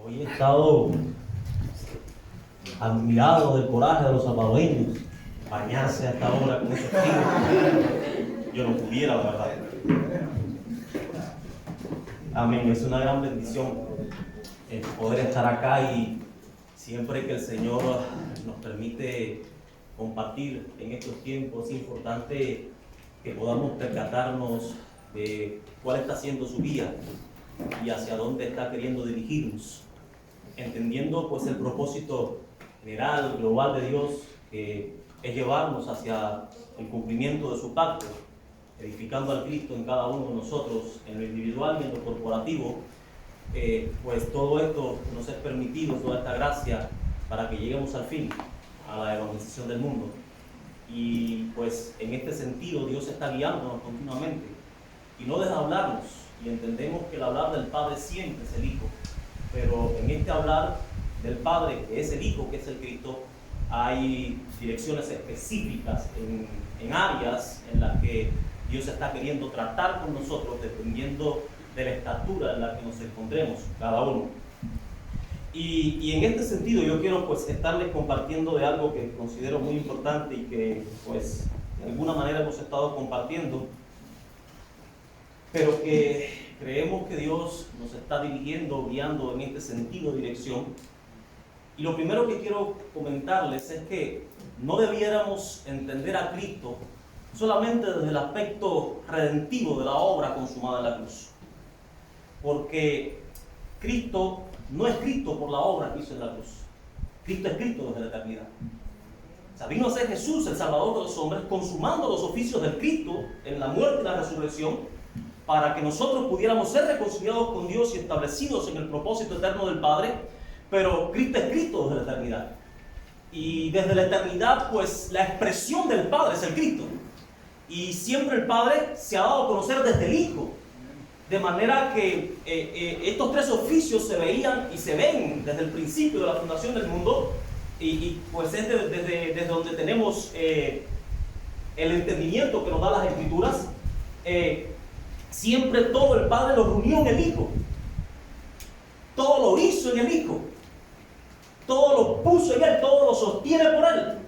Hoy he estado admirado del coraje de los salvadoreños, bañarse a esta hora con ese frío. Yo no pudiera, la verdad. Amén, es una gran bendición poder estar acá, y siempre que el Señor nos permite compartir en estos tiempos, es importante que podamos percatarnos de cuál está siendo su guía y hacia dónde está queriendo dirigirnos, entendiendo pues el propósito general, global de Dios, que es llevarnos hacia el cumplimiento de su pacto, edificando al Cristo en cada uno de nosotros, en lo individual y en lo corporativo. Pues todo esto nos es permitido, toda esta gracia, para que lleguemos al fin, a la evangelización del mundo. Y pues en este sentido Dios está guiándonos continuamente y no deja hablarnos, y entendemos que el hablar del Padre siempre es el Hijo, pero en este hablar del Padre, que es el Hijo, que es el Cristo, hay direcciones específicas en áreas en las que Dios está queriendo tratar con nosotros, dependiendo de la estatura en la que nos encontremos cada uno. Y en este sentido yo quiero pues estarles compartiendo de algo que considero muy importante y que pues de alguna manera hemos estado compartiendo, pero que creemos que Dios nos está dirigiendo, guiando en este sentido, dirección. Y lo primero que quiero comentarles es que no debiéramos entender a Cristo solamente desde el aspecto redentivo de la obra consumada en la cruz, porque Cristo no es Cristo por la obra que hizo en la cruz. Cristo es Cristo desde la eternidad. O sea, vino a ser Jesús, el Salvador de los hombres, consumando los oficios del Cristo en la muerte y la resurrección, para que nosotros pudiéramos ser reconciliados con Dios y establecidos en el propósito eterno del Padre. Pero Cristo es Cristo desde la eternidad. Y desde la eternidad, pues la expresión del Padre es el Cristo. Y siempre el Padre se ha dado a conocer desde el Hijo. De manera que estos tres oficios se veían y se ven desde el principio de la fundación del mundo. Y pues es desde donde tenemos el entendimiento que nos da las Escrituras. Siempre todo el Padre lo reunió en el Hijo. Todo lo hizo en el Hijo. Todo lo puso en Él, todo lo sostiene por Él.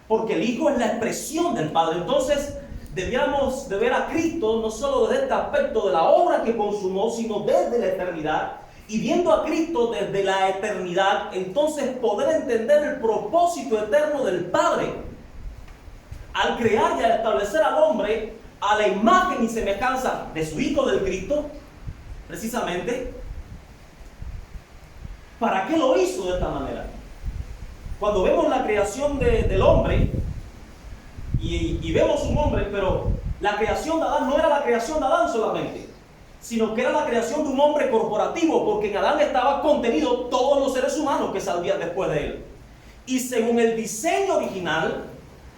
Porque el Hijo es la expresión del Padre. Entonces, debíamos de ver a Cristo no solo desde este aspecto de la obra que consumó, sino desde la eternidad. Y viendo a Cristo desde la eternidad, entonces poder entender el propósito eterno del Padre al crear y al establecer al hombre a la imagen y semejanza de su Hijo, del Cristo, precisamente. ¿Para qué lo hizo de esta manera? Cuando vemos la creación del hombre y vemos un hombre, pero la creación de Adán no era la creación de Adán solamente, sino que era la creación de un hombre corporativo, porque en Adán estaba contenido todos los seres humanos que saldrían después de él. Y según el diseño original,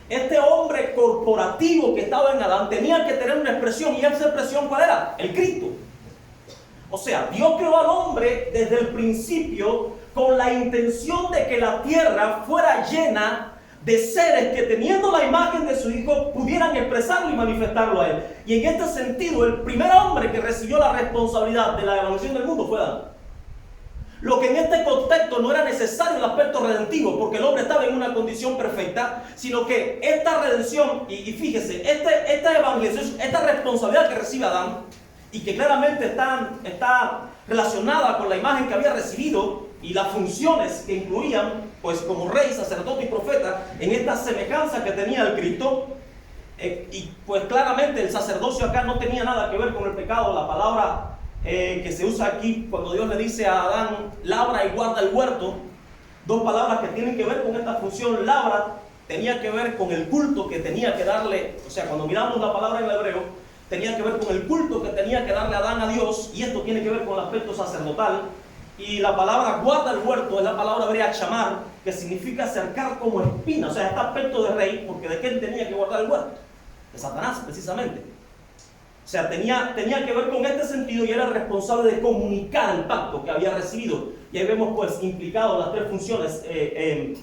este hombre corporativo que estaba en Adán tenía que tener una expresión, y esa expresión ¿cuál era? El Cristo. O sea, Dios creó al hombre desde el principio con la intención de que la tierra fuera llena de seres que, teniendo la imagen de su Hijo, pudieran expresarlo y manifestarlo a Él. Y en este sentido, el primer hombre que recibió la responsabilidad de la evangelización del mundo fue Adán. Lo que en este contexto no era necesario el aspecto redentivo, porque el hombre estaba en una condición perfecta, sino que esta redención, y fíjese, esta evangelización, esta responsabilidad que recibe Adán, y que claramente está relacionada con la imagen que había recibido y las funciones que incluían, pues como rey, sacerdote y profeta, en esta semejanza que tenía el Cristo. Y pues claramente el sacerdocio acá no tenía nada que ver con el pecado. La palabra que se usa aquí cuando Dios le dice a Adán, labra y guarda el huerto, dos palabras que tienen que ver con esta función. Labra tenía que ver con el culto que tenía que darle, o sea, cuando miramos la palabra en el hebreo, tenía que ver con el culto que tenía que darle Adán a Dios, y esto tiene que ver con el aspecto sacerdotal. Y la palabra guarda el huerto es la palabra hebrea chamar, que significa cercar como espina, o sea, este aspecto de rey, porque ¿de quién tenía que guardar el huerto? De Satanás, precisamente. O sea, tenía que ver con este sentido, y era responsable de comunicar el pacto que había recibido. Y ahí vemos pues implicado las tres funciones en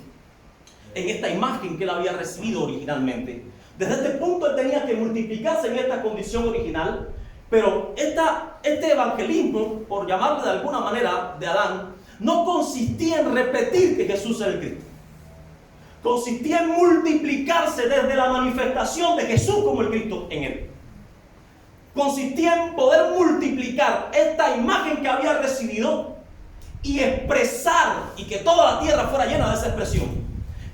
esta imagen que él había recibido originalmente. Desde este punto él tenía que multiplicarse en esta condición original, pero este evangelismo, por llamarle de alguna manera, de Adán, no consistía en repetir que Jesús era el Cristo. Consistía en multiplicarse desde la manifestación de Jesús como el Cristo en él. Consistía en poder multiplicar esta imagen que había recibido y expresar, y que toda la tierra fuera llena de esa expresión.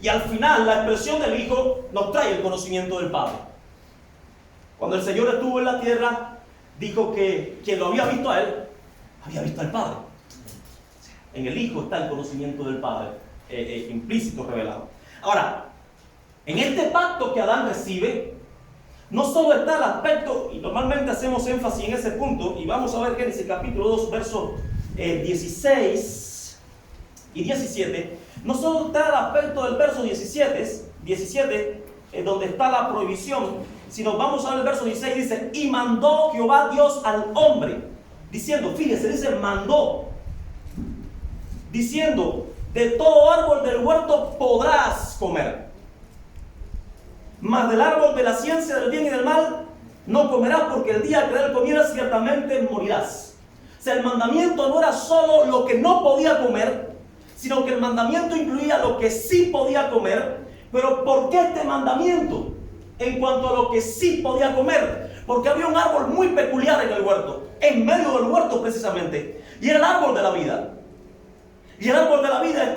Y al final la expresión del Hijo nos trae el conocimiento del Padre. Cuando el Señor estuvo en la tierra, dijo que quien lo había visto a él, había visto al Padre. En el Hijo está el conocimiento del Padre, implícito, revelado. Ahora, en este pacto que Adán recibe, no solo está el aspecto, y normalmente hacemos énfasis en ese punto, y vamos a ver Génesis capítulo 2, versos 16 y 17, no solo está el aspecto del verso 17, donde está la prohibición, sino vamos a ver el verso 16, dice, y mandó Jehová Dios al hombre, diciendo, fíjese, dice mandó, diciendo, de todo árbol del huerto podrás comer, mas del árbol de la ciencia del bien y del mal no comerás, porque el día que de él comieras ciertamente morirás. O sea, el mandamiento no era solo lo que no podía comer, sino que el mandamiento incluía lo que sí podía comer. Pero ¿por qué este mandamiento en cuanto a lo que sí podía comer? Porque había un árbol muy peculiar en el huerto, en medio del huerto precisamente, y era el árbol de la vida. Y el árbol de la vida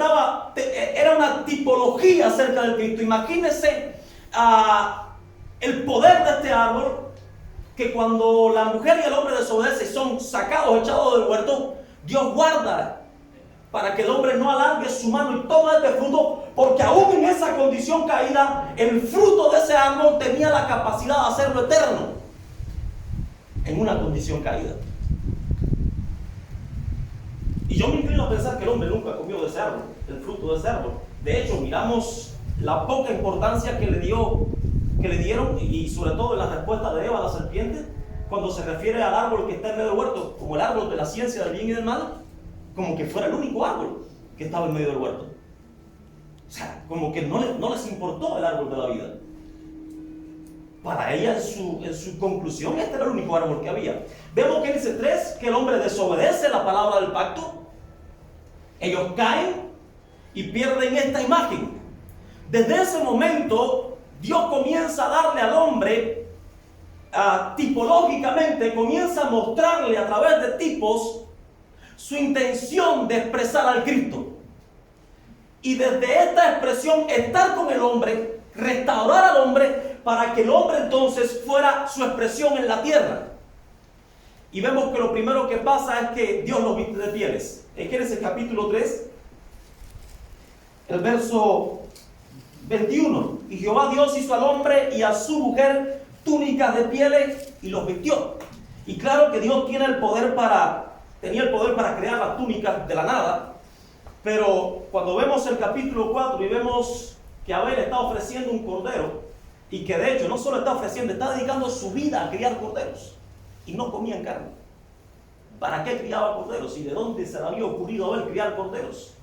era una tipología acerca del Cristo. Imagínense el poder de este árbol, que cuando la mujer y el hombre desobedecen, son sacados, echados del huerto, Dios guarda para que el hombre no alargue su mano y tome este fruto, porque aún en esa condición caída, el fruto de ese árbol tenía la capacidad de hacerlo eterno, en una condición caída. Y yo me inclino a pensar que el hombre nunca comió de ese árbol, el fruto de ese árbol. De hecho, miramos la poca importancia que le dieron, y sobre todo en la respuesta de Eva a la serpiente, cuando se refiere al árbol que está en medio del huerto, como el árbol de la ciencia del bien y del mal, como que fuera el único árbol que estaba en medio del huerto. O sea, como que no les importó el árbol de la vida. Para ella, en su conclusión, este era el único árbol que había. Vemos que dice 3, que el hombre desobedece la palabra del pacto. Ellos caen y pierden esta imagen. Desde ese momento, Dios comienza a darle al hombre, tipológicamente, comienza a mostrarle a través de tipos su intención de expresar al Cristo. Y desde esta expresión, estar con el hombre, restaurar al hombre, para que el hombre entonces fuera su expresión en la tierra. Y vemos que lo primero que pasa es que Dios los viste de pieles. En Génesis capítulo 3, el verso 21. Y Jehová Dios hizo al hombre y a su mujer túnicas de pieles y los vistió. Y claro que Dios tenía el poder para crear las túnicas de la nada. Pero cuando vemos el capítulo 4 y vemos que Abel está ofreciendo un cordero, y que de hecho no solo está ofreciendo, está dedicando su vida a criar corderos, y no comían carne. ¿Para qué criaba corderos? ¿Y de dónde se le había ocurrido a Abel criar corderos?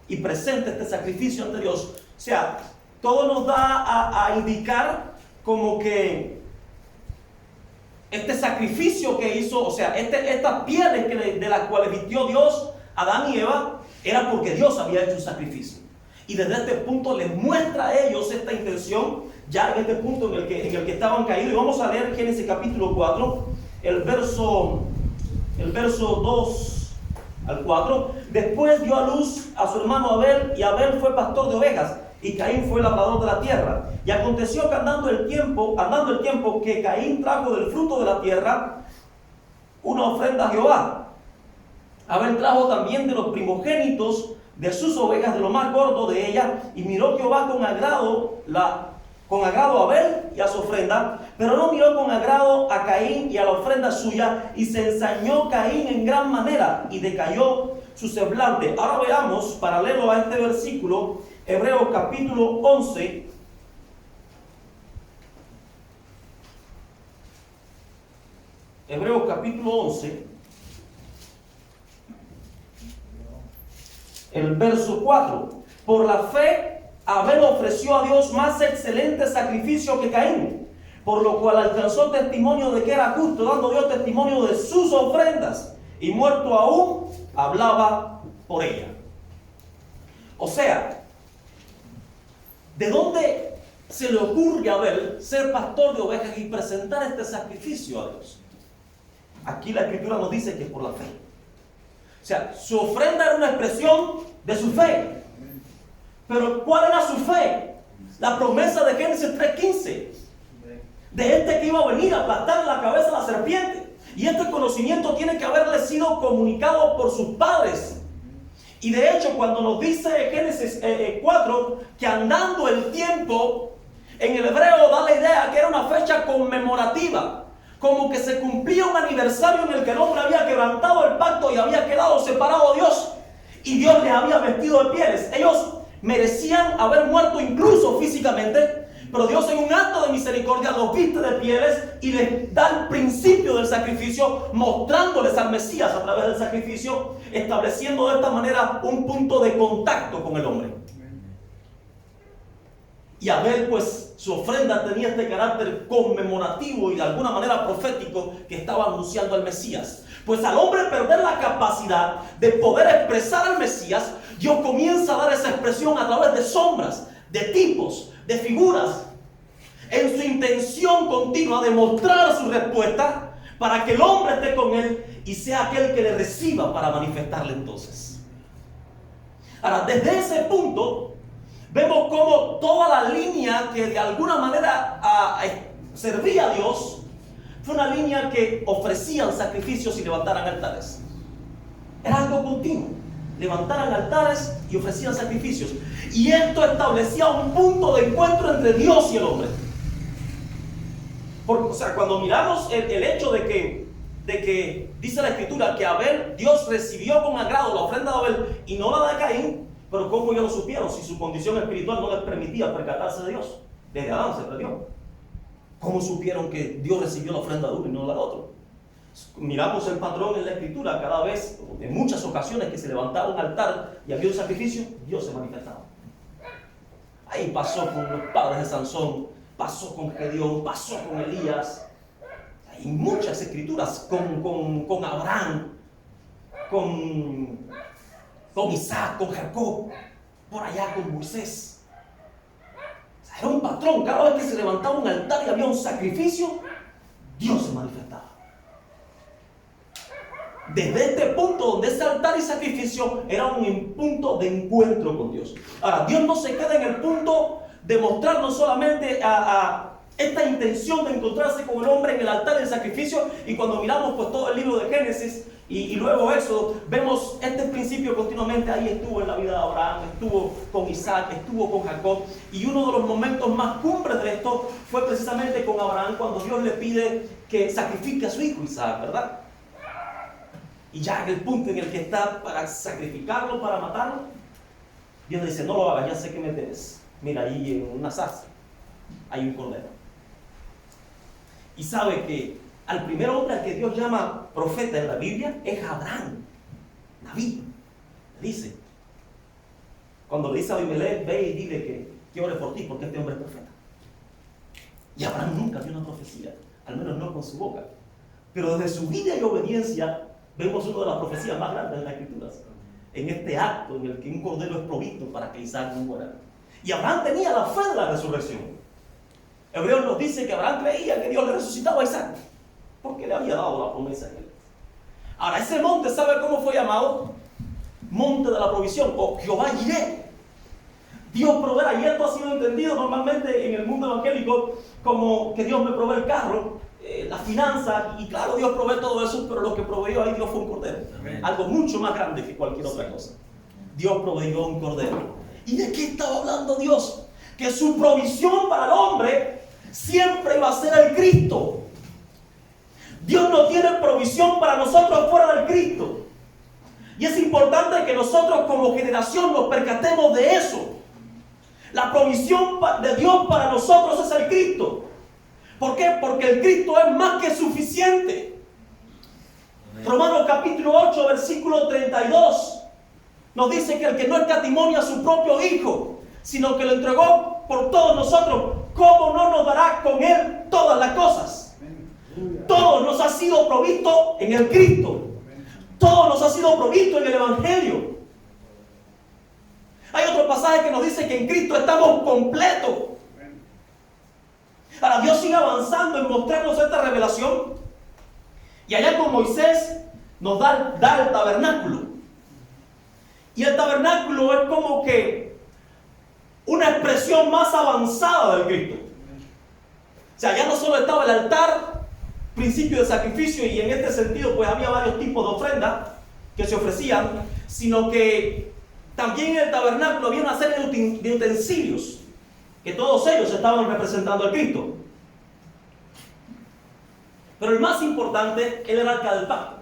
Y presenta este sacrificio ante Dios. O sea, todo nos da a indicar como que este sacrificio que hizo, o sea, estas pieles de las cuales vistió Dios a Adán y Eva, era porque Dios había hecho un sacrificio. Y desde este punto les muestra a ellos esta intención, ya en este punto en el que estaban caídos. Y vamos a leer Génesis capítulo 4, el verso 2 al 4. Después dio a luz a su hermano Abel, y Abel fue pastor de ovejas, y Caín fue labrador de la tierra. Y aconteció que andando el tiempo que Caín trajo del fruto de la tierra una ofrenda a Jehová. Abel trajo también de los primogénitos de sus ovejas, de lo más gordo de ellas, y miró Jehová con agrado a Abel y a su ofrenda, pero no miró con agrado a Caín y a la ofrenda suya, y se ensañó Caín en gran manera, y decayó su semblante. Ahora veamos, paralelo a este versículo, Hebreos capítulo 11, Hebreos capítulo 11, el verso 4. Por la fe, Abel ofreció a Dios más excelente sacrificio que Caín, por lo cual alcanzó testimonio de que era justo, dando Dios testimonio de sus ofrendas, y muerto aún, hablaba por ella. O sea, ¿de dónde se le ocurre a Abel ser pastor de ovejas y presentar este sacrificio a Dios? Aquí la Escritura nos dice que es por la fe. O sea, su ofrenda era una expresión de su fe. Pero ¿cuál era su fe? La promesa de Génesis 3:15. De este que iba a venir a aplastar la cabeza a la serpiente. Y este conocimiento tiene que haberle sido comunicado por sus padres. Y de hecho, cuando nos dice Génesis 4 que andando el tiempo, en el hebreo da la idea que era una fecha conmemorativa. Como que se cumplía un aniversario en el que el hombre había quebrantado el pacto y había quedado separado de Dios. Y Dios les había vestido de pieles. Ellos merecían haber muerto incluso físicamente, pero Dios en un acto de misericordia los viste de pieles y les da el principio del sacrificio, mostrándoles al Mesías a través del sacrificio, estableciendo de esta manera un punto de contacto con el hombre. Y Abel, pues, su ofrenda tenía este carácter conmemorativo y de alguna manera profético que estaba anunciando al Mesías. Pues al hombre perder la capacidad de poder expresar al Mesías, Dios comienza a dar esa expresión a través de sombras, de tipos, de figuras, en su intención continua de mostrar su respuesta para que el hombre esté con él y sea aquel que le reciba para manifestarle entonces. Ahora, desde ese punto, vemos cómo toda la línea que de alguna manera servía a Dios fue una línea que ofrecían sacrificios y levantaran altares. Era algo continuo. Levantaran altares y ofrecían sacrificios. Y esto establecía un punto de encuentro entre Dios y el hombre. Porque, o sea, cuando miramos el hecho de que dice la Escritura que Abel, Dios recibió con agrado la ofrenda de Abel y no la de Caín, pero ¿cómo ellos lo supieron si su condición espiritual no les permitía percatarse de Dios? Desde Adán se perdió. ¿Cómo supieron que Dios recibió la ofrenda de uno y no la de otro? Miramos el patrón en la Escritura, cada vez, en muchas ocasiones que se levantaba un altar y había un sacrificio, Dios se manifestaba. Ahí pasó con los padres de Sansón, pasó con Gedeón, pasó con Elías. Hay muchas escrituras con Abraham, con Isaac, con Jacob, por allá con Moisés. O sea, era un patrón, cada vez que se levantaba un altar y había un sacrificio, Dios se manifestaba. Desde este punto donde ese altar y sacrificio era un punto de encuentro con Dios. Ahora, Dios no se queda en el punto de mostrarnos solamente a esta intención de encontrarse con el hombre en el altar del sacrificio, y cuando miramos pues todo el libro de Génesis y luego Éxodo, vemos este principio continuamente. Ahí estuvo en la vida de Abraham, estuvo con Isaac, estuvo con Jacob, y uno de los momentos más cumbres de esto fue precisamente con Abraham, cuando Dios le pide que sacrifique a su hijo Isaac, ¿verdad? Y ya en el punto en el que está para sacrificarlo, para matarlo, Dios le dice: no lo hagas, ya sé que me temes. Mira, ahí en una zarza hay un cordero. Y sabe que al primer hombre al que Dios llama profeta en la Biblia es Abraham, David. Dice, cuando le dice a Abimelech: ve y dile que ore por ti, porque este hombre es profeta. Y Abraham nunca dio una profecía, al menos no con su boca. Pero desde su vida y obediencia vemos una de las profecías más grandes de las Escrituras, en este acto en el que un cordero es provisto para que Isaac no muera. Y Abraham tenía la fe de la resurrección. Hebreos nos dice que Abraham creía que Dios le resucitaba a Isaac, porque le había dado la promesa a él. Ahora, ese monte, ¿sabe cómo fue llamado? Monte de la provisión, o Jehová Jireh. Dios proveerá, y esto ha sido entendido normalmente en el mundo evangélico como que Dios me provee el carro, la finanza, y claro, Dios provee todo eso, pero lo que proveyó ahí Dios fue un cordero. Amén. Algo mucho más grande que cualquier otra cosa. Dios proveyó un cordero. ¿Y de qué estaba hablando Dios? Que su provisión para el hombre siempre iba a ser el Cristo. Dios no tiene provisión para nosotros fuera del Cristo. Y es importante que nosotros como generación nos percatemos de eso. La provisión de Dios para nosotros es el Cristo. ¿Por qué? Porque el Cristo es más que suficiente. Romanos capítulo 8, versículo 32 nos dice que el que no escatimó a su propio Hijo, sino que lo entregó por todos nosotros, ¿cómo no nos dará con Él todas las cosas? Todo nos ha sido provisto en el Cristo. Todo nos ha sido provisto en el Evangelio. Hay otro pasaje que nos dice que en Cristo estamos completos. Ahora Dios sigue avanzando en mostrarnos esta revelación. Y allá con Moisés nos da el tabernáculo. Y el tabernáculo es como que una expresión más avanzada del Cristo. O sea, ya no solo estaba el altar, principio de sacrificio, y en este sentido pues había varios tipos de ofrendas que se ofrecían, sino que también en el tabernáculo había una serie de utensilios, que todos ellos estaban representando al Cristo. Pero el más importante era el arca del pacto.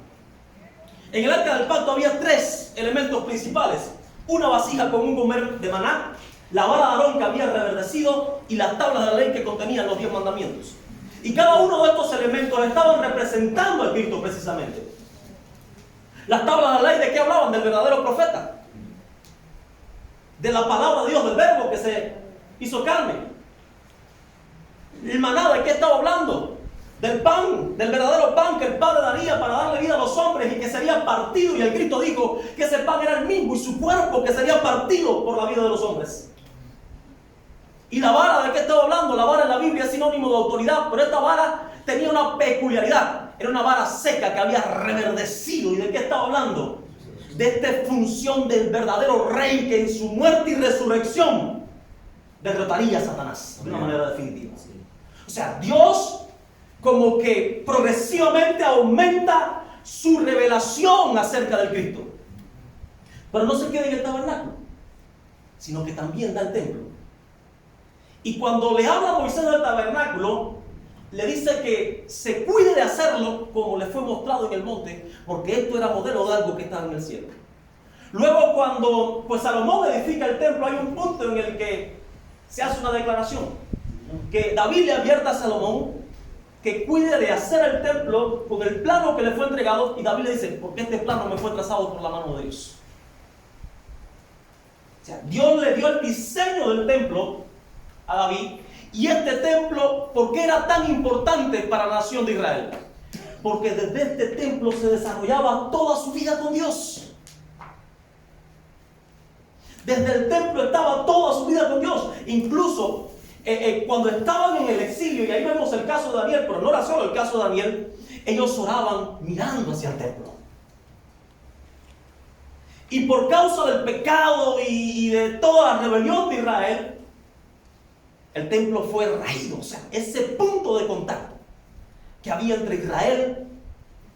En el arca del pacto había 3 elementos principales: una vasija con un gomer de maná, la vara de Aarón que había reverdecido y las tablas de la ley que contenían los 10 mandamientos. Y cada uno de estos elementos estaban representando al Cristo precisamente. Las tablas de la ley, ¿de qué hablaban? Del verdadero profeta, de la palabra de Dios, del verbo que se hizo carne. El maná, ¿de qué estaba hablando? Del pan, del verdadero pan que el Padre daría para darle vida a los hombres y que sería partido. Y el Cristo dijo que ese pan era el mismo y su cuerpo que sería partido por la vida de los hombres. Y la vara, ¿de qué estaba hablando? La vara en la Biblia es sinónimo de autoridad, pero esta vara tenía una peculiaridad. Era una vara seca que había reverdecido. ¿Y de qué estaba hablando? De esta función del verdadero rey que en su muerte y resurrección derrotaría a Satanás de una manera definitiva. O sea, Dios como que progresivamente aumenta su revelación acerca del Cristo. Pero no se queda en el tabernáculo, sino que también da el templo. Y cuando le habla a Moisés del tabernáculo, le dice que se cuide de hacerlo como le fue mostrado en el monte, porque esto era modelo de algo que estaba en el cielo. Luego, cuando pues Salomón edifica el templo, hay un punto en el que se hace una declaración, que David le advierte a Salomón que cuide de hacer el templo con el plano que le fue entregado, y David le dice, porque este plano me fue trazado por la mano de Dios. O sea, Dios le dio el diseño del templo a David, y este templo, ¿por qué era tan importante para la nación de Israel? Porque desde este templo se desarrollaba toda su vida con Dios. Desde el templo estaba toda su vida con Dios. Incluso cuando estaban en el exilio, y ahí vemos el caso de Daniel, pero no era solo el caso de Daniel, ellos oraban mirando hacia el templo. Y por causa del pecado y de toda la rebelión de Israel, el templo fue raído. O sea, ese punto de contacto que había entre Israel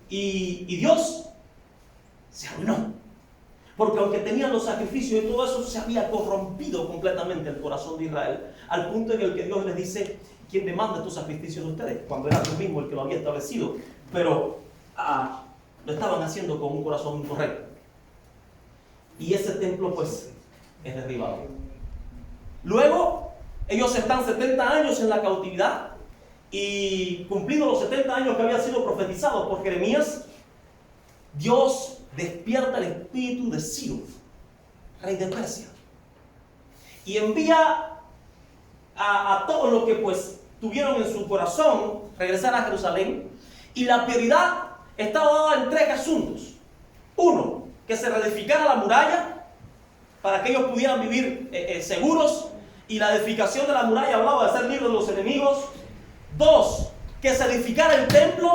y Dios se arruinó. Porque aunque tenían los sacrificios y todo eso, se había corrompido completamente el corazón de Israel, al punto en el que Dios les dice, ¿quién demanda estos sacrificios de ustedes? Cuando era Dios mismo el que lo había establecido, pero lo estaban haciendo con un corazón incorrecto. Y ese templo pues es derribado. Luego, ellos están 70 años en la cautividad, y cumplidos los 70 años que habían sido profetizados por Jeremías, Dios despierta el espíritu de Ciro, rey de Persia, y envía a todos los que pues tuvieron en su corazón regresar a Jerusalén, y la prioridad estaba dada en 3 asuntos. Uno, que se reedificara la muralla para que ellos pudieran vivir seguros, y la edificación de la muralla hablaba de ser libres de los enemigos. 2, que se edificara el templo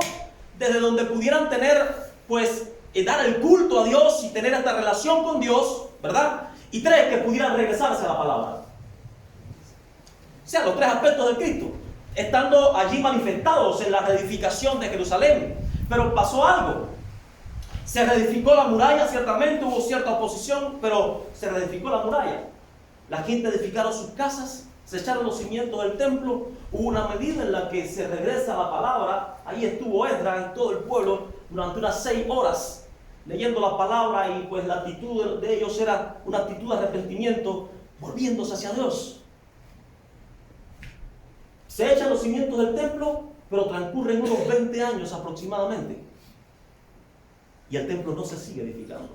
desde donde pudieran tener pues dar el culto a Dios y tener esta relación con Dios, ¿verdad? Y 3, que pudieran regresarse a la palabra. O sea, los 3 aspectos de Cristo, estando allí manifestados en la reedificación de Jerusalén. Pero pasó algo. Se reedificó la muralla, ciertamente hubo cierta oposición, pero se reedificó la muralla. La gente edificaron sus casas, se echaron los cimientos del templo. Hubo una medida en la que se regresa a la palabra. Ahí estuvo Esdras y todo el pueblo durante unas 6 horas leyendo la palabra, y pues la actitud de ellos era una actitud de arrepentimiento, volviéndose hacia Dios. Se echan los cimientos del templo, pero transcurren unos 20 años aproximadamente, y el templo no se sigue edificando.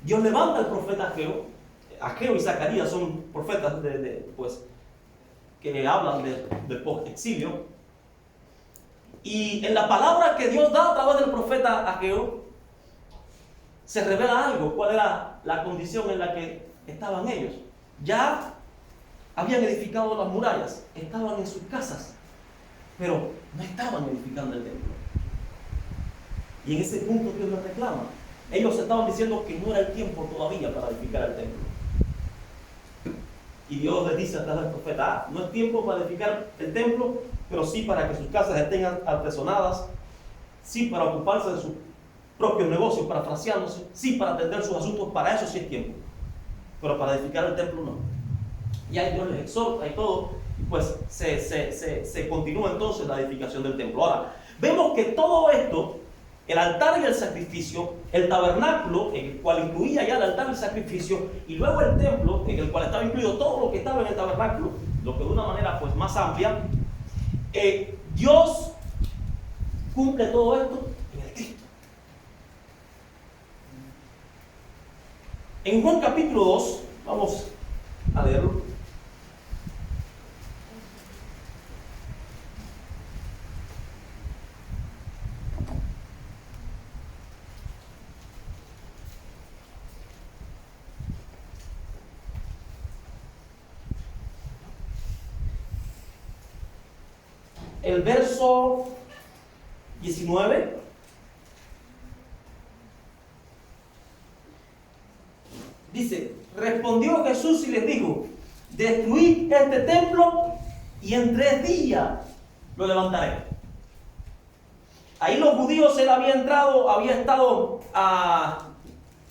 Dios levanta al profeta Ageo. Ageo y Zacarías son profetas pues, que hablan del post-exilio. Y en la palabra que Dios da a través del profeta Ageo, se revela algo. ¿Cuál era la condición en la que estaban ellos? Ya habían edificado las murallas, estaban en sus casas, pero no estaban edificando el templo. Y en ese punto Dios les reclama. Ellos estaban diciendo que no era el tiempo todavía para edificar el templo. Y Dios les dice a través del profeta: no es tiempo para edificar el templo, pero sí para que sus casas estén artesonadas, sí para ocuparse de sus propios negocios, parafraseándose, sí para atender sus asuntos, para eso sí es tiempo. Pero para edificar el templo no. Y ahí Dios les exhorta y todo, y pues se continúa entonces la edificación del templo. Ahora, vemos que todo esto, el altar y el sacrificio, el tabernáculo, en el cual incluía ya el altar y el sacrificio, y luego el templo, en el cual estaba incluido todo lo que estaba en el tabernáculo, lo que de una manera pues más amplia, Dios cumple todo esto en el Cristo. En Juan capítulo 2, vamos a leerlo. El verso 19 dice: respondió Jesús y les dijo: destruid este templo y en 3 días lo levantaré. Ahí los judíos, él había estado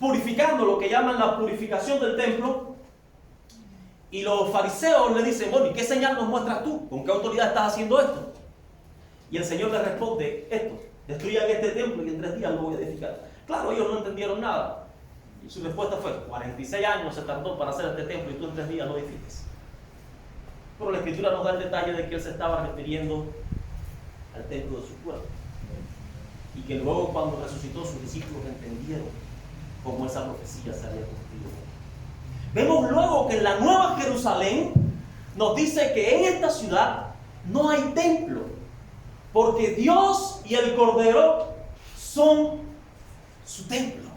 purificando, lo que llaman la purificación del templo. Y los fariseos le dicen: bueno, ¿y qué señal nos muestras tú? ¿Con qué autoridad estás haciendo esto? Y el Señor les responde esto: destruyan este templo y en 3 días lo voy a edificar. Claro, ellos no entendieron nada. Y su respuesta fue: 46 años se tardó para hacer este templo y tú en 3 días lo edifiques. Pero la Escritura nos da el detalle de que él se estaba refiriendo al templo de su cuerpo. Y que luego, cuando resucitó, sus discípulos entendieron cómo esa profecía se había cumplido. Vemos luego que en la Nueva Jerusalén nos dice que en esta ciudad no hay templo, porque Dios y el Cordero son su templo.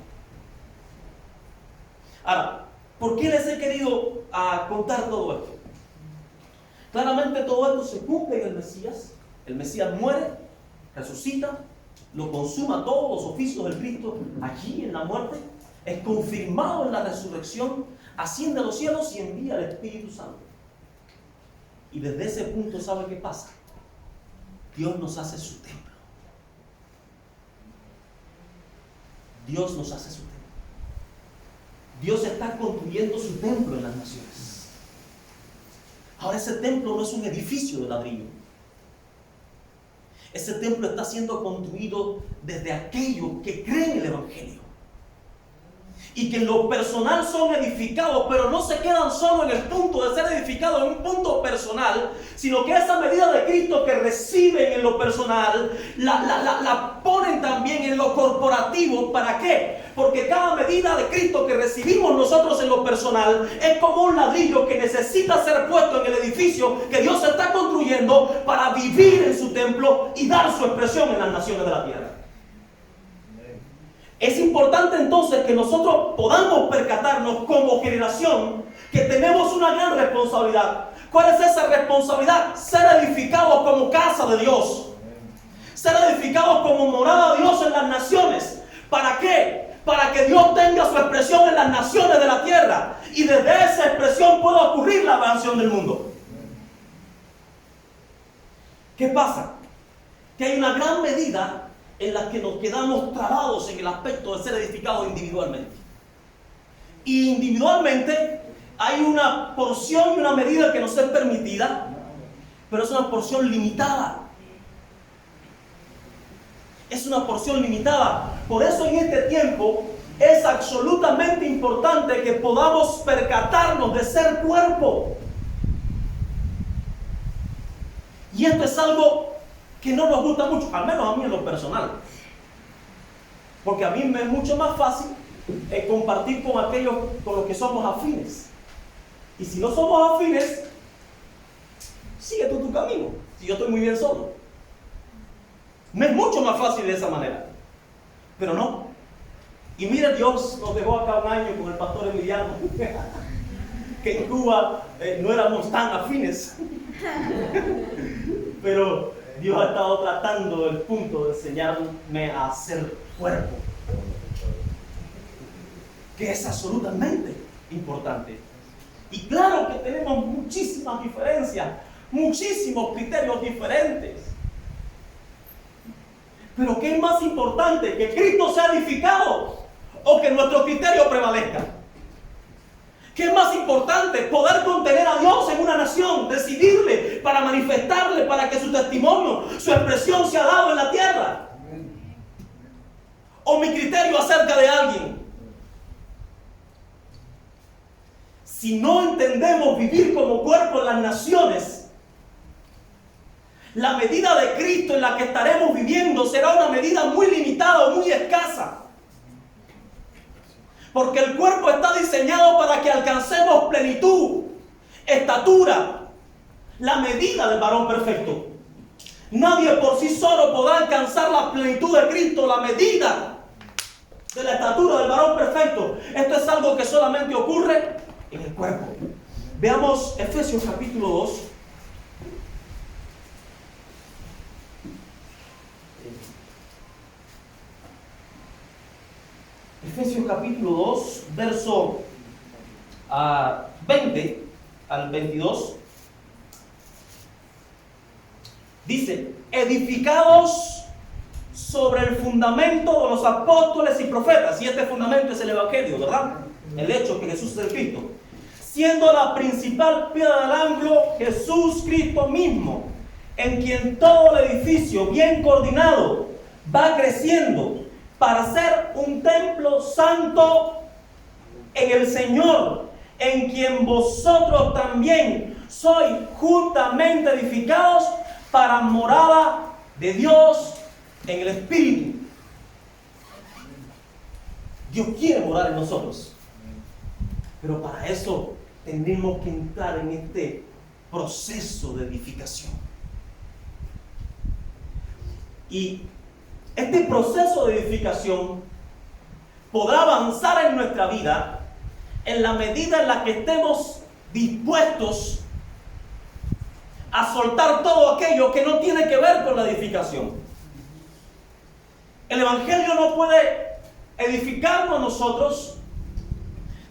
Ahora, ¿por qué les he querido contar todo esto? Claramente todo esto se cumple en el Mesías. El Mesías muere, resucita, lo consuma todos los oficios del Cristo allí en la muerte, es confirmado en la resurrección, asciende a los cielos y envía al Espíritu Santo. Y desde ese punto, ¿sabe qué pasa? Dios nos hace su templo. Dios nos hace su templo. Dios está construyendo su templo en las naciones. Ahora, ese templo no es un edificio de ladrillo. Ese templo está siendo construido desde aquellos que creen el Evangelio. Y que en lo personal son edificados, pero no se quedan solo en el punto de ser edificados en un punto personal, sino que esa medida de Cristo que reciben en lo personal, la ponen también en lo corporativo. ¿Para qué? Porque cada medida de Cristo que recibimos nosotros en lo personal es como un ladrillo que necesita ser puesto en el edificio que Dios está construyendo para vivir en su templo y dar su expresión en las naciones de la tierra. Es importante entonces que nosotros podamos percatarnos como generación que tenemos una gran responsabilidad. ¿Cuál es esa responsabilidad? Ser edificados como casa de Dios. Ser edificados como morada de Dios en las naciones. ¿Para qué? Para que Dios tenga su expresión en las naciones de la tierra. Y desde esa expresión pueda ocurrir la expansión del mundo. ¿Qué pasa? Que hay una gran medida en las que nos quedamos trabados en el aspecto de ser edificados individualmente. Y individualmente hay una porción y una medida que nos es permitida, pero es una porción limitada. Es una porción limitada. Por eso en este tiempo es absolutamente importante que podamos percatarnos de ser cuerpo. Y esto es algo que no nos gusta mucho, al menos a mí en lo personal. Porque a mí me es mucho más fácil compartir con aquellos con los que somos afines. Y si no somos afines, sigue tú tu camino. Si yo estoy muy bien solo. Me es mucho más fácil de esa manera. Pero no. Y mira, Dios nos dejó acá un año con el pastor Emiliano, que en Cuba no éramos tan afines. Pero Dios ha estado tratando el punto de enseñarme a hacer cuerpo, que es absolutamente importante. Y claro que tenemos muchísimas diferencias, muchísimos criterios diferentes. Pero ¿qué es más importante? ¿Que Cristo sea edificado o que nuestro criterio prevalezca? ¿Qué es más importante? Poder contener a Dios en una nación, decidirle para manifestarle, para que su testimonio, su expresión sea dado en la tierra. ¿O mi criterio acerca de alguien? Si no entendemos vivir como cuerpo en las naciones, la medida de Cristo en la que estaremos viviendo será una medida muy limitada o muy escasa. Porque el cuerpo está diseñado para que alcancemos plenitud, estatura, la medida del varón perfecto. Nadie por sí solo podrá alcanzar la plenitud de Cristo, la medida de la estatura del varón perfecto. Esto es algo que solamente ocurre en el cuerpo. Veamos Efesios capítulo 2. Efesios capítulo 2, verso 20 al 22. Dice, edificados sobre el fundamento de los apóstoles y profetas. Y este fundamento es el Evangelio, ¿verdad? El hecho que Jesús es el Cristo. Siendo la principal piedra del ángulo Jesús Cristo mismo, en quien todo el edificio bien coordinado va creciendo para ser un templo santo en el Señor, en quien vosotros también sois juntamente edificados para morada de Dios en el Espíritu. Dios quiere morar en nosotros, pero para eso tenemos que entrar en este proceso de edificación. Y este proceso de edificación podrá avanzar en nuestra vida en la medida en la que estemos dispuestos a soltar todo aquello que no tiene que ver con la edificación. El Evangelio no puede edificarnos nosotros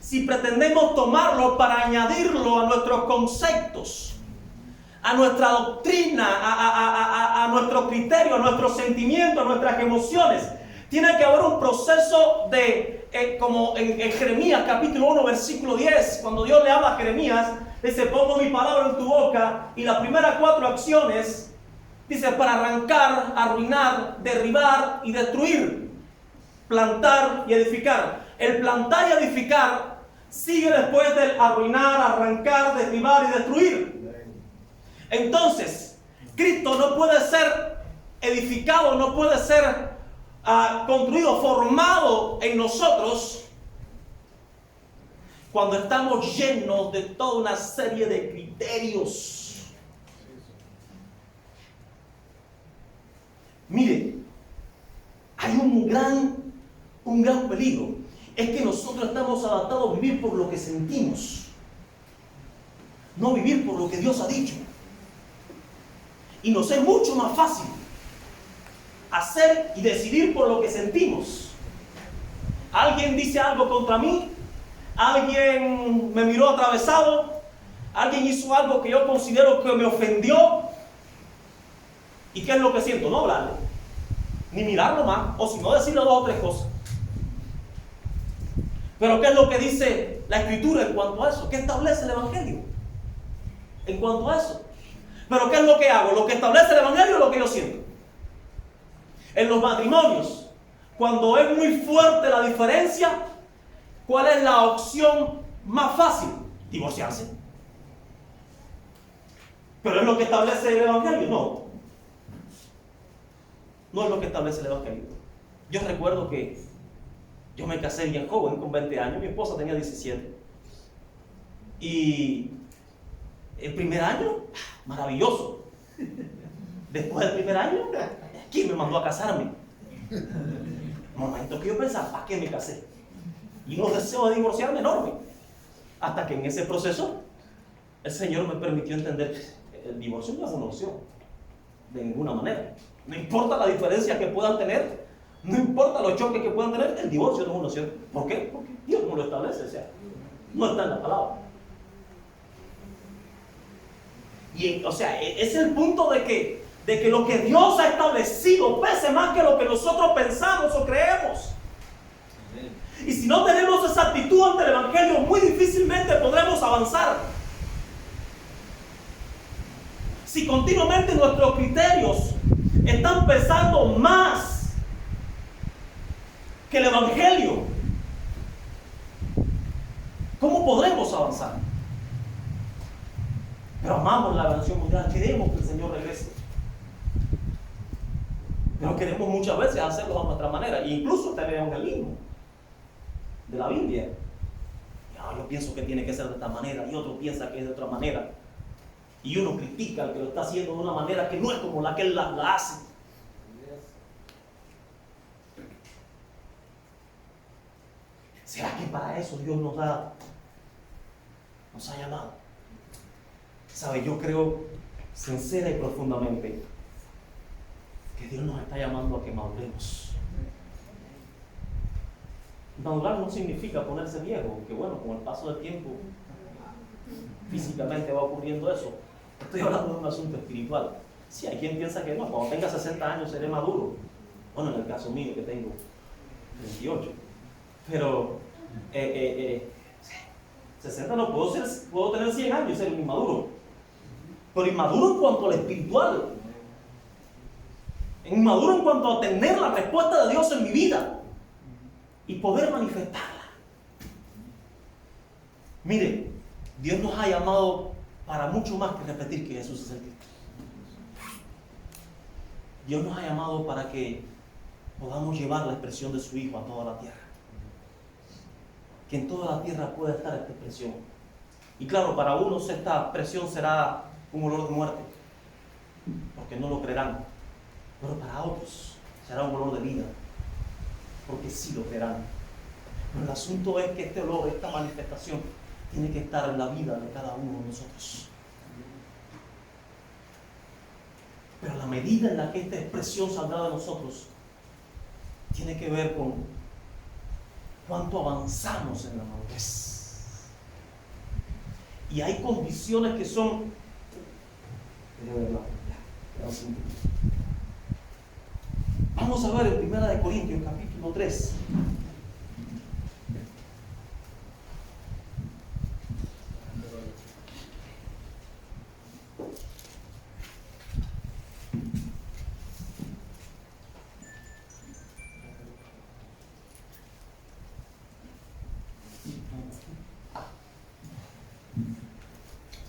si pretendemos tomarlo para añadirlo a nuestros conceptos, a nuestra doctrina, a nuestro criterio, a nuestros sentimientos, a nuestras emociones. Tiene que haber un proceso de, como en Jeremías capítulo 1 versículo 10, cuando Dios le habla a Jeremías, dice, pongo mi palabra en tu boca, y las primeras 4 acciones, dice, para arrancar, arruinar, derribar y destruir, plantar y edificar. El plantar y edificar sigue después del arruinar, arrancar, derribar y destruir. Entonces, Cristo no puede ser edificado, no puede ser construido, formado en nosotros cuando estamos llenos de toda una serie de criterios. Mire, hay un gran peligro. Es que nosotros estamos adaptados a vivir por lo que sentimos, no vivir por lo que Dios ha dicho. Y nos es mucho más fácil hacer y decidir por lo que sentimos. Alguien dice algo contra mí, alguien me miró atravesado, alguien hizo algo que yo considero que me ofendió. ¿Y qué es lo que siento? No hablarle, ni mirarlo más, o si no decirle 2 o 3 cosas. Pero ¿qué es lo que dice la Escritura en cuanto a eso? ¿Qué establece el Evangelio en cuanto a eso? Pero ¿qué es lo que hago? ¿Lo que establece el Evangelio o lo que yo siento? En los matrimonios, cuando es muy fuerte la diferencia, ¿cuál es la opción más fácil? Divorciarse. ¿Pero es lo que establece el Evangelio? No. No es lo que establece el Evangelio. Yo recuerdo que yo me casé bien joven, con 20 años, mi esposa tenía 17. Y el primer año, maravilloso. Después del primer año, ¿quién me mandó a casarme? Momento que yo pensaba, ¿para qué me casé? Y un deseo de divorciarme enorme. Hasta que en ese proceso el Señor me permitió entender que el divorcio no es una opción, de ninguna manera. No importa la diferencia que puedan tener, no importa los choques que puedan tener, el divorcio no es una opción. ¿Por qué? Porque Dios no lo establece, o sea, no está en la palabra. Y, o sea, es el punto de que lo que Dios ha establecido pese más que lo que nosotros pensamos o creemos. Y si no tenemos esa actitud ante el Evangelio, muy difícilmente podremos avanzar. Si continuamente nuestros criterios están pesando más que el Evangelio, ¿cómo podremos avanzar? Pero amamos la nación mundial, queremos que el Señor regrese. Pero queremos muchas veces hacerlo a nuestra manera, e incluso hasta el evangelismo de la Biblia. Yo pienso que tiene que ser de esta manera, y otro piensa que es de otra manera. Y uno critica al que lo está haciendo de una manera que no es como la que él la hace. ¿Será que para eso Dios nos ha llamado? ¿Sabe? Yo creo sincera y profundamente que Dios nos está llamando a que maduremos. Madurar no significa ponerse viejo, que bueno, con el paso del tiempo físicamente va ocurriendo eso. Estoy hablando de un asunto espiritual. Si hay quien piensa que no, cuando tenga 60 años seré maduro. Bueno, en el caso mío que tengo 28. Pero 60 no puedo tener 100 años y ser inmaduro. Pero inmaduro en cuanto al espiritual. Inmaduro en cuanto a tener la respuesta de Dios en mi vida y poder manifestarla. Mire, Dios nos ha llamado para mucho más que repetir que Jesús es el Cristo. Dios nos ha llamado para que podamos llevar la expresión de su Hijo a toda la tierra. Que en toda la tierra pueda estar esta expresión. Y claro, para unos esta expresión será un olor de muerte, porque no lo creerán. Pero para otros será un olor de vida, porque sí lo creerán. Pero el asunto es que este olor, esta manifestación, tiene que estar en la vida de cada uno de nosotros. Pero la medida en la que esta expresión saldrá de nosotros tiene que ver con cuánto avanzamos en la madurez. Y hay condiciones que son... Vamos a ver en 1 Corintios capítulo 3.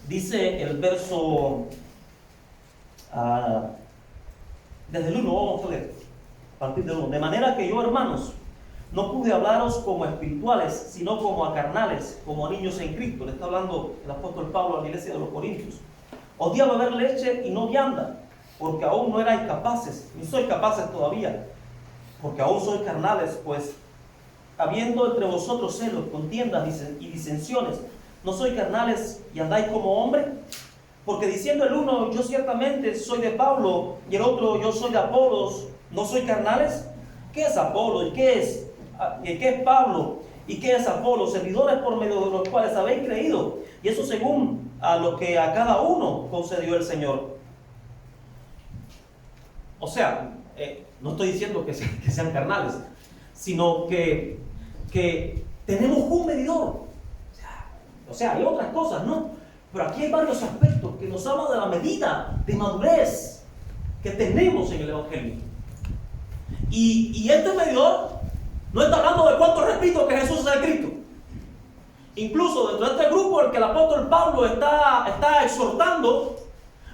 Dice el verso, desde el 1, vamos a leer, a partir del 1. De manera que yo, hermanos, no pude hablaros como espirituales, sino como a carnales, como a niños en Cristo. Le está hablando el apóstol Pablo a la iglesia de los Corintios. Os di a beber leche y no vianda, porque aún no erais capaces, ni sois capaces todavía, porque aún sois carnales, pues habiendo entre vosotros celos, contiendas y disensiones, ¿no sois carnales y andáis como hombres? Porque diciendo el uno, yo ciertamente soy de Pablo, y el otro, yo soy de Apolos, ¿no sois carnales? ¿Qué es Apolo? ¿Y qué es Pablo? ¿Y qué es Apolo? Servidores por medio de los cuales habéis creído, y eso según a lo que a cada uno concedió el Señor. O sea, no estoy diciendo que sean carnales, sino que tenemos un medidor. O sea, hay otras cosas, ¿no? Pero aquí hay varios aspectos que nos hablan de la medida de madurez que tenemos en el Evangelio. Y este medidor no está hablando de cuánto repito que Jesús es el Cristo. Incluso dentro de este grupo el que el apóstol Pablo está exhortando,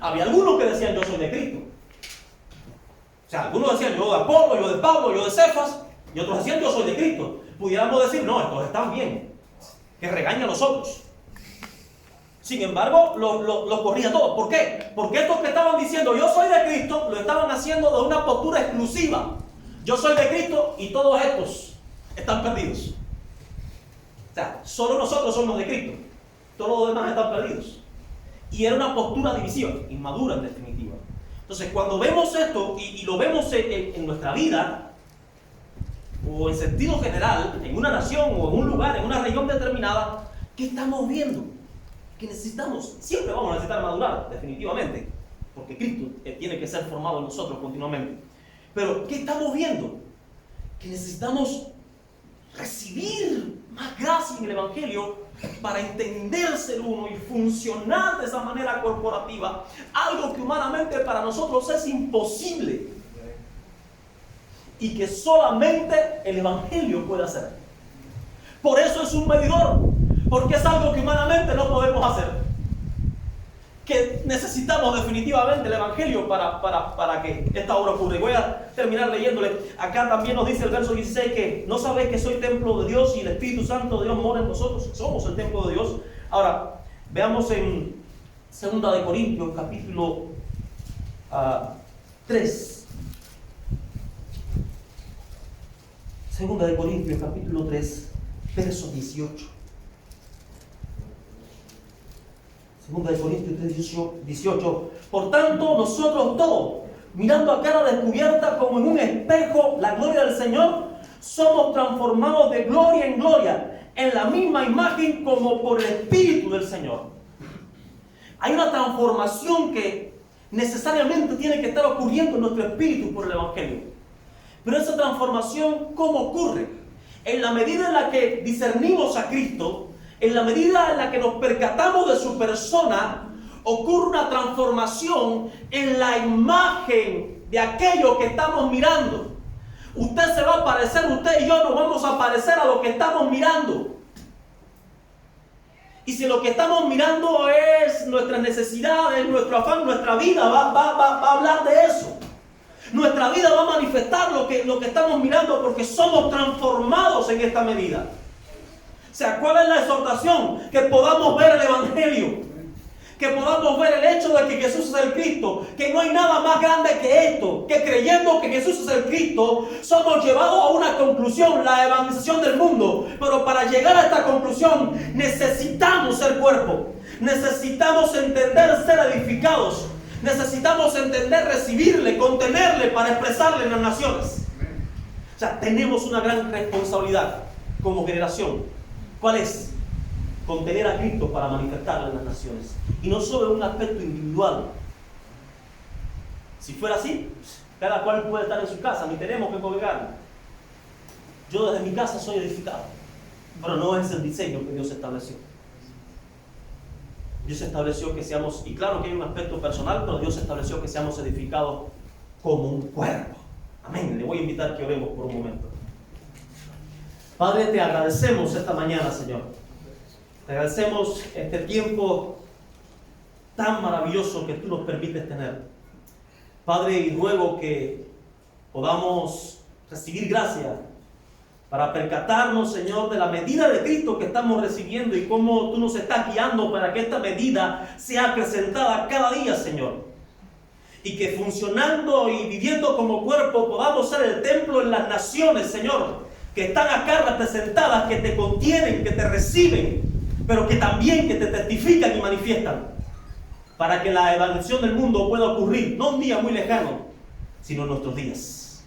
había algunos que decían yo soy de Cristo. O sea, algunos decían yo de Apolo, yo de Pablo, yo de Cefas, y otros decían yo soy de Cristo. Pudiéramos decir, no, estos están bien, que regañan a los otros. Sin embargo, lo corría todo. ¿Por qué? Porque estos que estaban diciendo yo soy de Cristo, lo estaban haciendo de una postura exclusiva. yo soy de Cristo y todos estos están perdidos. O sea, solo nosotros somos de Cristo, todos los demás están perdidos. Y era una postura divisiva, inmadura en definitiva. Entonces, cuando vemos esto y lo vemos en nuestra vida, o en sentido general, en una nación o en un lugar, en una región determinada, ¿qué estamos viendo? Que necesitamos, siempre vamos a necesitar madurar, definitivamente, porque Cristo tiene que ser formado en nosotros continuamente. Pero, ¿qué estamos viendo? Que necesitamos recibir más gracia en el Evangelio para entenderse el uno y funcionar de esa manera corporativa, algo que humanamente para nosotros es imposible y que solamente el Evangelio puede hacer. Por eso es un medidor, porque es algo que humanamente no podemos hacer, que necesitamos definitivamente el Evangelio para que esta obra ocurra. Y voy a terminar leyéndole. Acá también nos dice el verso 16 que no sabéis que soy templo de Dios y el Espíritu Santo de Dios mora en vosotros. Somos el templo de Dios. Ahora, veamos en 2 Corintios capítulo 3. 2 Corintios capítulo 3, verso 18. 2 Corintios 3, 18. Por tanto, nosotros todos, mirando a cara descubierta como en un espejo la gloria del Señor, somos transformados de gloria en gloria, en la misma imagen como por el Espíritu del Señor. Hay una transformación que necesariamente tiene que estar ocurriendo en nuestro espíritu por el Evangelio. Pero esa transformación, ¿cómo ocurre? En la medida en la que discernimos a Cristo, en la medida en la que nos percatamos de su persona, ocurre una transformación en la imagen de aquello que estamos mirando. Usted se va a parecer, usted y yo nos vamos a parecer a lo que estamos mirando. Y si lo que estamos mirando es nuestras necesidades, nuestro afán, nuestra vida va a hablar de eso. Nuestra vida va a manifestar lo que estamos mirando, porque somos transformados en esta medida. O sea, ¿cuál es la exhortación? Que podamos ver el Evangelio, que podamos ver el hecho de que Jesús es el Cristo, que no hay nada más grande que esto, que creyendo que Jesús es el Cristo, somos llevados a una conclusión, la evangelización del mundo. Pero para llegar a esta conclusión necesitamos ser cuerpo, necesitamos entender ser edificados, necesitamos entender recibirle, contenerle para expresarle en las naciones. O sea, tenemos una gran responsabilidad como generación. ¿Cuál es? Contener a Cristo para manifestarlo en las naciones. Y no solo en un aspecto individual. Si fuera así, cada cual puede estar en su casa, ni tenemos que congregarnos. Yo desde mi casa soy edificado. Pero no es el diseño que Dios estableció. Dios estableció que seamos, y claro que hay un aspecto personal, pero Dios estableció que seamos edificados como un cuerpo. Amén. Le voy a invitar que oremos por un momento. Padre, te agradecemos esta mañana, Señor. Te agradecemos este tiempo tan maravilloso que tú nos permites tener. Padre, y ruego que podamos recibir gracia para percatarnos, Señor, de la medida de Cristo que estamos recibiendo y cómo tú nos estás guiando para que esta medida sea acrecentada cada día, Señor. Y que funcionando y viviendo como cuerpo podamos ser el templo en las naciones, Señor, que están acá representadas, que te contienen, que te reciben, pero que también que te testifican y manifiestan, para que la evangelización del mundo pueda ocurrir, no un día muy lejano, sino en nuestros días.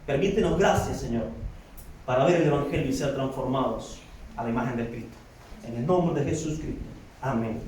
Permítenos gracias, Señor, para ver el Evangelio y ser transformados a la imagen de Cristo. En el nombre de Jesús Cristo. Amén.